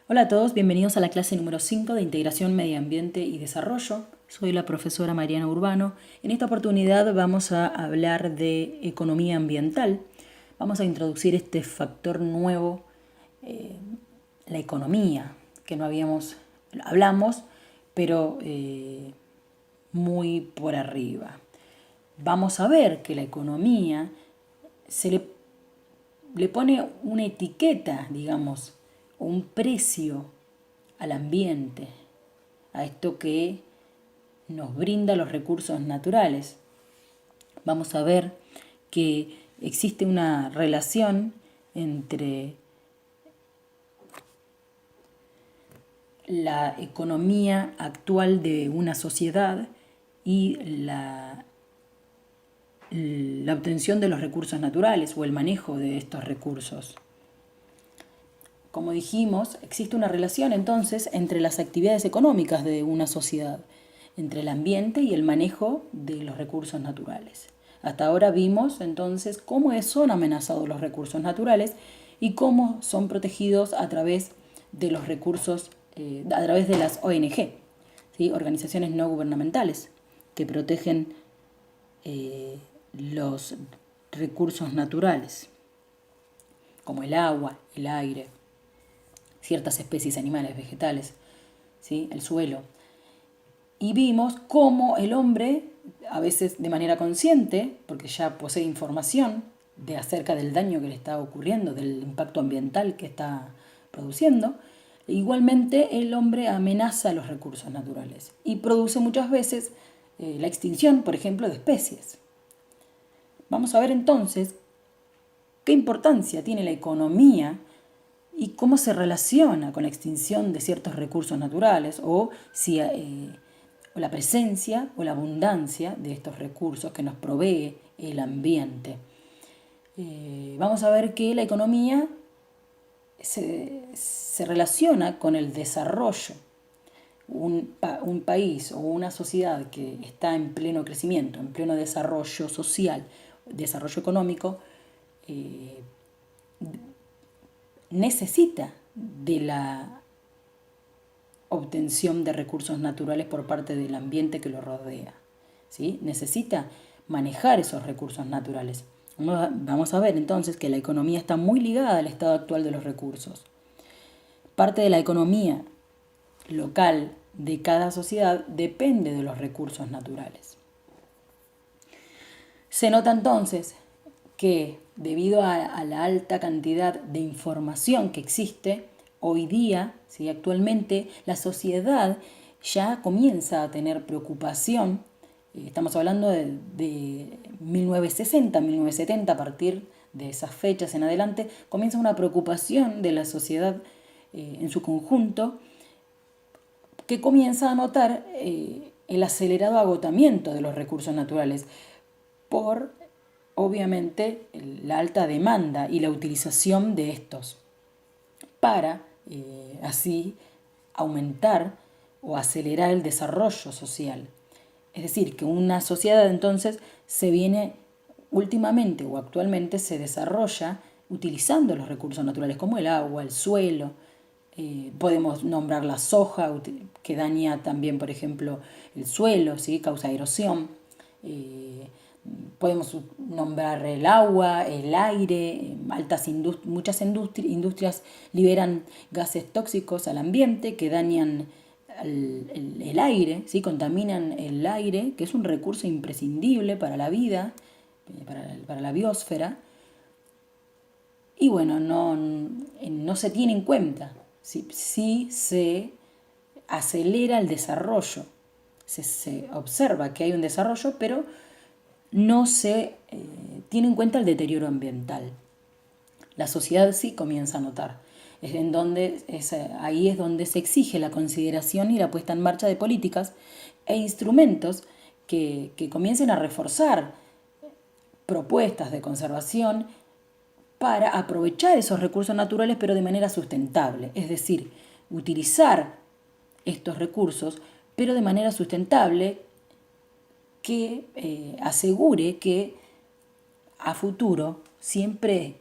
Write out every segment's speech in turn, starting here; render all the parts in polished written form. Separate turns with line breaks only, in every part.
Hola a todos, bienvenidos a la clase número 5 de Integración, Medio Ambiente y Desarrollo. Soy la profesora Mariana Urbano. En esta oportunidad vamos a hablar de economía ambiental. Vamos a introducir este factor nuevo, la economía, que no hablamos, pero muy por arriba. Vamos a ver que la economía le pone una etiqueta, digamos, un precio al ambiente, a esto que nos brinda los recursos naturales. Vamos a ver que existe una relación entre la economía actual de una sociedad y la obtención de los recursos naturales o el manejo de estos recursos. Como dijimos, existe una relación entonces entre las actividades económicas de una sociedad, entre el ambiente y el manejo de los recursos naturales. Hasta ahora vimos entonces cómo son amenazados los recursos naturales y cómo son protegidos a través de los recursos, a través de las ONG, ¿sí? Organizaciones no gubernamentales que protegen los recursos naturales, como el agua, el aire, ciertas especies animales, vegetales, ¿sí? El suelo. Y vimos cómo el hombre, a veces de manera consciente, porque ya posee información acerca del daño que le está ocurriendo, del impacto ambiental que está produciendo, igualmente el hombre amenaza los recursos naturales y produce muchas veces la extinción, por ejemplo, de especies. Vamos a ver entonces qué importancia tiene la economía y cómo se relaciona con la extinción de ciertos recursos naturales o si o la presencia o la abundancia de estos recursos que nos provee el ambiente. Vamos a ver que la economía se relaciona con el desarrollo. Un país o una sociedad que está en pleno crecimiento, en pleno desarrollo social, desarrollo económico, necesita de la obtención de recursos naturales por parte del ambiente que lo rodea, ¿sí? Necesita manejar esos recursos naturales. Vamos a ver entonces que la economía está muy ligada al estado actual de los recursos. Parte de la economía local de cada sociedad depende de los recursos naturales. Se nota entonces que debido a la alta cantidad de información que existe, hoy día, ¿sí? Actualmente, la sociedad ya comienza a tener preocupación. Estamos hablando de 1960, 1970, a partir de esas fechas en adelante, comienza una preocupación de la sociedad en su conjunto, que comienza a notar el acelerado agotamiento de los recursos naturales por, obviamente, la alta demanda y la utilización de estos para así aumentar o acelerar el desarrollo social. Es decir, que una sociedad entonces se viene últimamente o actualmente se desarrolla utilizando los recursos naturales como el agua, el suelo. Podemos nombrar la soja, que daña también, por ejemplo, el suelo, ¿sí? Causa erosión. Podemos nombrar el agua, el aire, muchas industrias liberan gases tóxicos al ambiente que dañan el aire, ¿sí? Contaminan el aire, que es un recurso imprescindible para la vida, para la biosfera. Y bueno, no se tiene en cuenta. Sí se acelera el desarrollo. Se observa que hay un desarrollo, pero no se tiene en cuenta el deterioro ambiental. La sociedad sí comienza a notar. Ahí es donde se exige la consideración y la puesta en marcha de políticas e instrumentos que comiencen a reforzar propuestas de conservación para aprovechar esos recursos naturales, pero de manera sustentable. Es decir, utilizar estos recursos, pero de manera sustentable, que asegure que a futuro siempre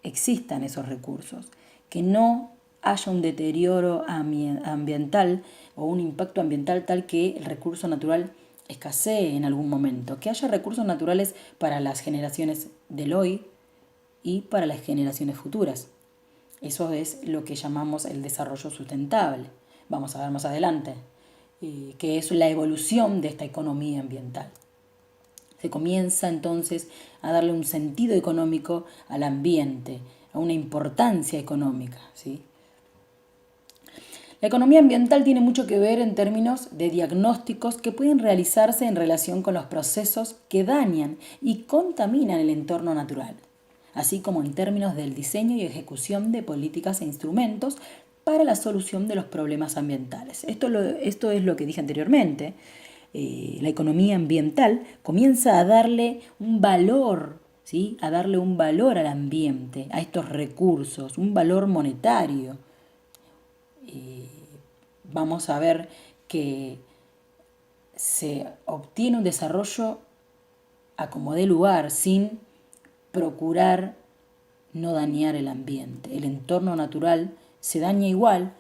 existan esos recursos, que no haya un deterioro ambiental o un impacto ambiental tal que el recurso natural escasee en algún momento, que haya recursos naturales para las generaciones del hoy y para las generaciones futuras. Eso es lo que llamamos el desarrollo sustentable. Vamos a ver más adelante, que es la evolución de esta economía ambiental. Se comienza entonces a darle un sentido económico al ambiente, a una importancia económica, ¿sí? La economía ambiental tiene mucho que ver en términos de diagnósticos que pueden realizarse en relación con los procesos que dañan y contaminan el entorno natural, así como en términos del diseño y ejecución de políticas e instrumentos para la solución de los problemas ambientales. Esto es lo que dije anteriormente. La economía ambiental comienza a darle un valor, ¿sí? A darle un valor al ambiente, a estos recursos, un valor monetario. Vamos a ver que se obtiene un desarrollo a como dé lugar, sin procurar no dañar el ambiente. El entorno natural se daña igual,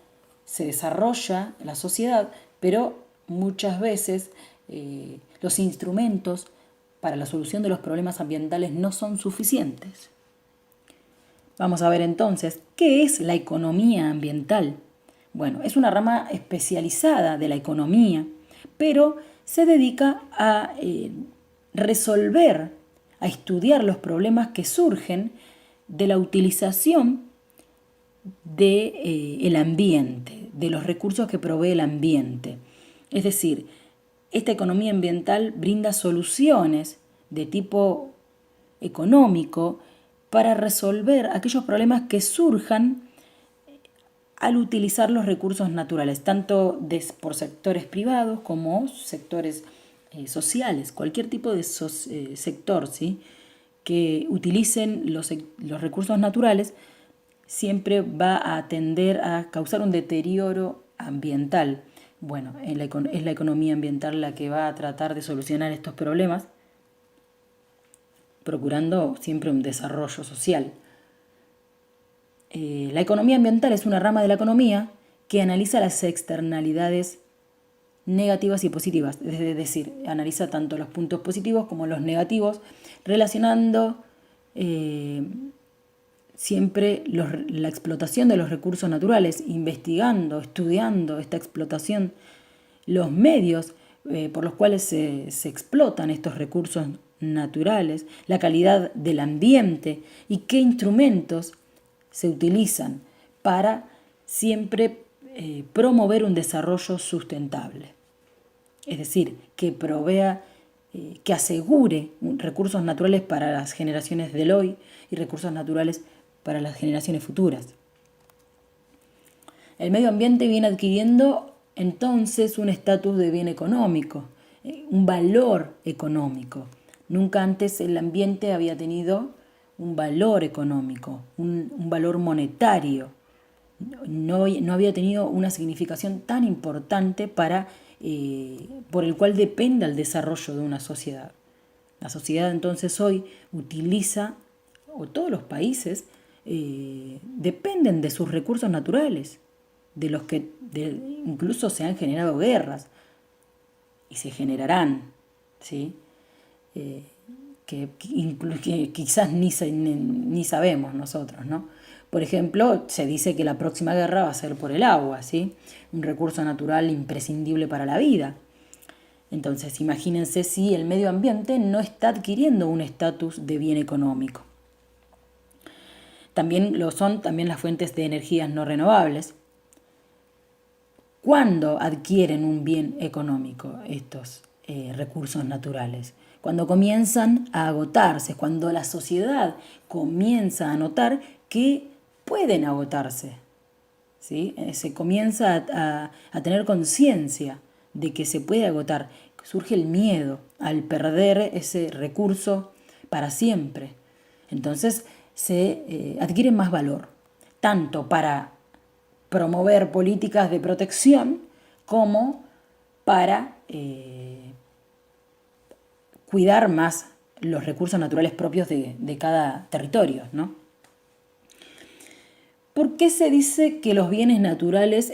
se desarrolla la sociedad, pero muchas veces los instrumentos para la solución de los problemas ambientales no son suficientes. Vamos a ver entonces, ¿qué es la economía ambiental? Bueno, es una rama especializada de la economía, pero se dedica a resolver, a estudiar los problemas que surgen de la utilización del ambiente, de los recursos que provee el ambiente. Es decir, esta economía ambiental brinda soluciones de tipo económico para resolver aquellos problemas que surjan al utilizar los recursos naturales, tanto por sectores privados como sectores sociales, cualquier tipo de sector, ¿sí?, que utilicen los recursos naturales, siempre va a tender a causar un deterioro ambiental. Bueno, es la economía ambiental la que va a tratar de solucionar estos problemas, procurando siempre un desarrollo social. La economía ambiental es una rama de la economía que analiza las externalidades negativas y positivas, es decir, analiza tanto los puntos positivos como los negativos, relacionando siempre la explotación de los recursos naturales, investigando, estudiando esta explotación, los medios por los cuales se explotan estos recursos naturales, la calidad del ambiente y qué instrumentos se utilizan para siempre promover un desarrollo sustentable. Es decir, que provea, que asegure recursos naturales para las generaciones del hoy y recursos naturales para las generaciones futuras. El medio ambiente viene adquiriendo entonces un estatus de bien económico, un valor económico. Nunca antes el ambiente había tenido un valor económico, un valor monetario. No había tenido una significación tan importante por el cual dependa el desarrollo de una sociedad. La sociedad entonces hoy utiliza, o todos los países, dependen de sus recursos naturales, de los que incluso se han generado guerras y se generarán, ¿sí? Que quizás ni sabemos nosotros, ¿no? Por ejemplo, se dice que la próxima guerra va a ser por el agua, ¿sí? Un recurso natural imprescindible para la vida. Entonces, imagínense si el medio ambiente no está adquiriendo un estatus de bien económico. También lo son también las fuentes de energías no renovables. ¿Cuándo adquieren un bien económico estos recursos naturales? Cuando comienzan a agotarse, cuando la sociedad comienza a notar que pueden agotarse, ¿sí? Se comienza a tener conciencia de que se puede agotar. Surge el miedo al perder ese recurso para siempre. Entonces se adquiere más valor, tanto para promover políticas de protección como para cuidar más los recursos naturales propios de cada territorio, ¿no? ¿Por qué se dice que los bienes naturales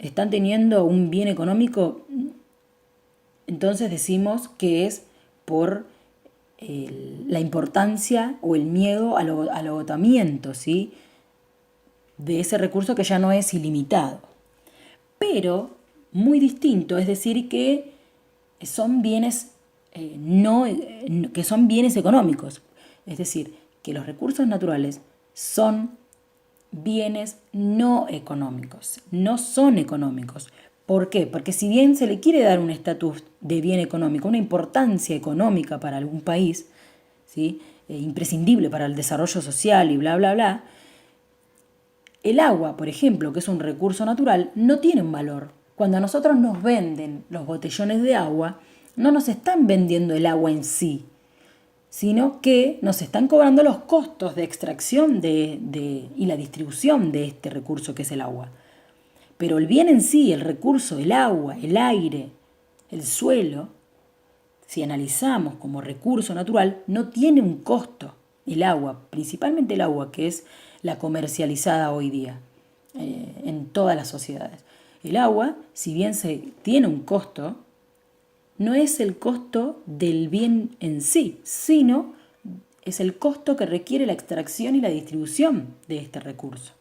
están teniendo un bien económico? Entonces decimos que es por la importancia o el miedo al agotamiento, ¿sí?, de ese recurso que ya no es ilimitado. Pero muy distinto es decir que son bienes que son bienes económicos. Es decir, que los recursos naturales son bienes no económicos, no son económicos. ¿Por qué? Porque si bien se le quiere dar un estatus de bien económico, una importancia económica para algún país, ¿sí?, imprescindible para el desarrollo social y bla, bla, bla, el agua, por ejemplo, que es un recurso natural, no tiene un valor. Cuando a nosotros nos venden los botellones de agua, no nos están vendiendo el agua en sí, sino que nos están cobrando los costos de extracción y la distribución de este recurso que es el agua. Pero el bien en sí, el recurso, el agua, el aire, el suelo, si analizamos como recurso natural, no tiene un costo. El agua, principalmente el agua, que es la comercializada hoy día en todas las sociedades. El agua, si bien tiene un costo, no es el costo del bien en sí, sino es el costo que requiere la extracción y la distribución de este recurso,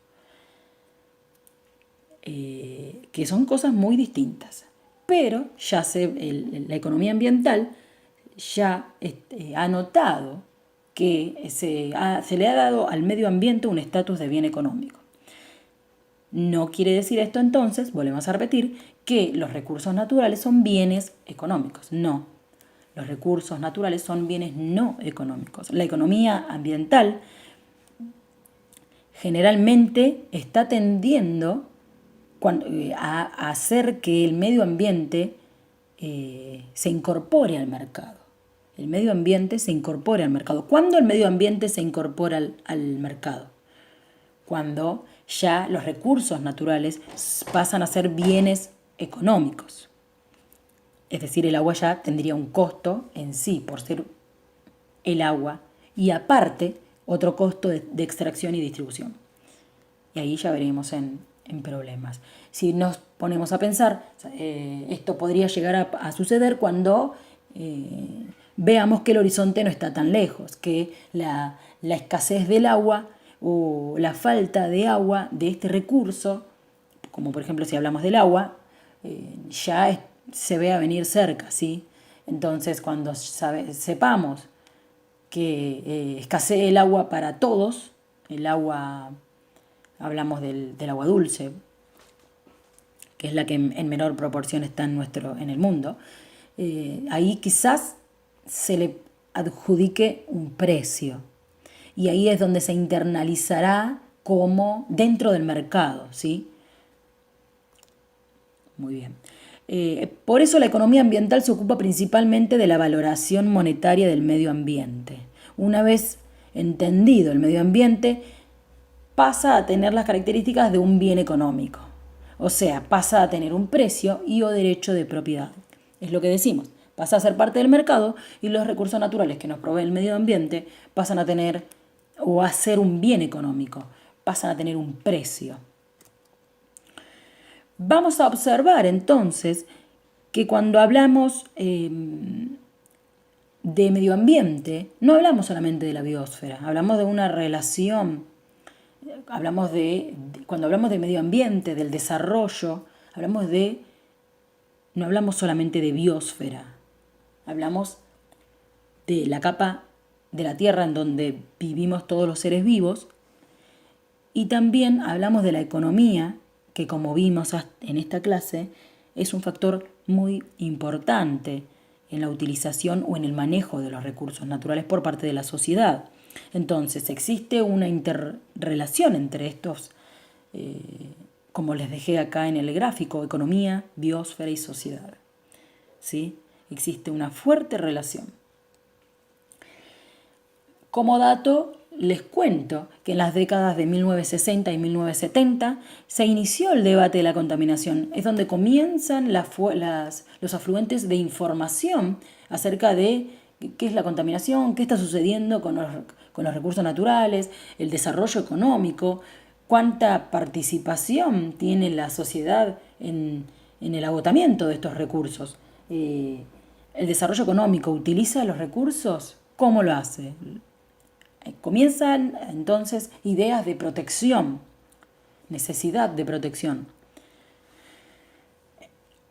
que son cosas muy distintas. Pero ya la economía ambiental ya ha notado que se le ha dado al medio ambiente un estatus de bien económico. No quiere decir esto entonces, volvemos a repetir, que los recursos naturales son bienes económicos. No, los recursos naturales son bienes no económicos. La economía ambiental generalmente está tendiendo a hacer que el medio ambiente se incorpore al mercado. El medio ambiente se incorpore al mercado. ¿Cuándo el medio ambiente se incorpora al mercado? Cuando ya los recursos naturales pasan a ser bienes económicos. Es decir, el agua ya tendría un costo en sí por ser el agua y aparte otro costo de extracción y distribución. Y ahí ya veremos en problemas. Si nos ponemos a pensar, esto podría llegar a suceder cuando veamos que el horizonte no está tan lejos, que la escasez del agua o la falta de agua de este recurso, como por ejemplo si hablamos del agua, ya se ve a venir cerca, ¿sí? Entonces cuando sepamos que escasee el agua para todos, el agua, hablamos del agua dulce, que es la que en menor proporción está en el mundo, ahí quizás se le adjudique un precio. Y ahí es donde se internalizará como dentro del mercado, ¿sí? Muy bien. Por eso la economía ambiental se ocupa principalmente de la valoración monetaria del medio ambiente. Una vez entendido el medio ambiente, pasa a tener las características de un bien económico. O sea, pasa a tener un precio y o derecho de propiedad. Es lo que decimos. Pasa a ser parte del mercado y los recursos naturales que nos provee el medio ambiente pasan a tener o a ser un bien económico, pasan a tener un precio. Vamos a observar entonces que cuando hablamos de medio ambiente, no hablamos solamente de la biosfera, hablamos de una relación, cuando hablamos de medio ambiente, del desarrollo, no hablamos solamente de biosfera, hablamos de la capa de la Tierra en donde vivimos todos los seres vivos, y también hablamos de la economía, que como vimos en esta clase, es un factor muy importante en la utilización o en el manejo de los recursos naturales por parte de la sociedad. Entonces, existe una interrelación entre estos, como les dejé acá en el gráfico, economía, biosfera y sociedad. ¿Sí? Existe una fuerte relación. Como dato, les cuento que en las décadas de 1960 y 1970 se inició el debate de la contaminación. Es donde comienzan los afluentes de información acerca de qué es la contaminación, qué está sucediendo con los recursos naturales, el desarrollo económico, cuánta participación tiene la sociedad en el agotamiento de estos recursos. El desarrollo económico utiliza los recursos, ¿cómo lo hace? Comienzan entonces ideas de protección, necesidad de protección.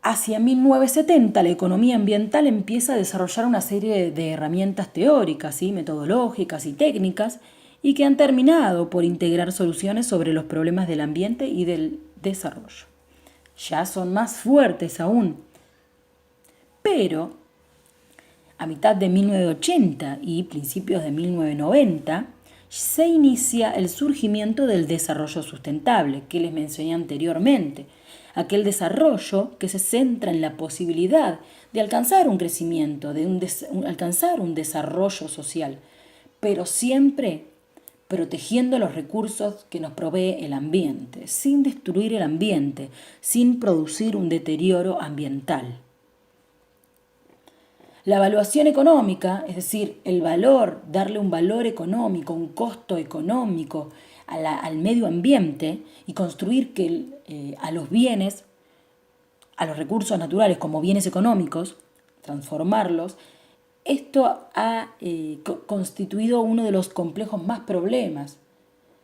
Hacia 1970 la economía ambiental empieza a desarrollar una serie de herramientas teóricas, ¿sí?, metodológicas y técnicas, y que han terminado por integrar soluciones sobre los problemas del ambiente y del desarrollo. Ya son más fuertes aún. Pero a mitad de 1980 y principios de 1990 se inicia el surgimiento del desarrollo sustentable, que les mencioné anteriormente. Aquel desarrollo que se centra en la posibilidad de alcanzar un crecimiento, de alcanzar un desarrollo social, pero siempre protegiendo los recursos que nos provee el ambiente, sin destruir el ambiente, sin producir un deterioro ambiental. La evaluación económica, es decir, el valor, darle un valor económico, un costo económico al medio ambiente y construir que a los bienes, a los recursos naturales como bienes económicos, transformarlos, esto ha constituido uno de los complejos más problemas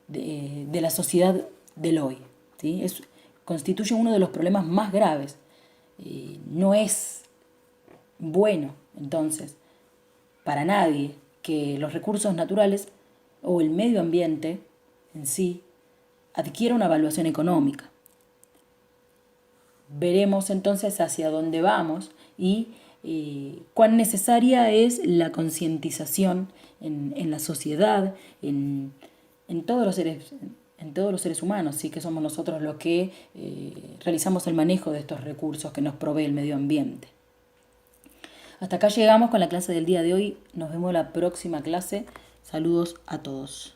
de la sociedad del hoy, ¿sí? Constituye uno de los problemas más graves. No es bueno, entonces, para nadie que los recursos naturales o el medio ambiente en sí adquiera una evaluación económica. Veremos entonces hacia dónde vamos y cuán necesaria es la concientización en la sociedad, en todos los seres humanos, sí, que somos nosotros los que realizamos el manejo de estos recursos que nos provee el medio ambiente. Hasta acá llegamos con la clase del día de hoy. Nos vemos en la próxima clase. Saludos a todos.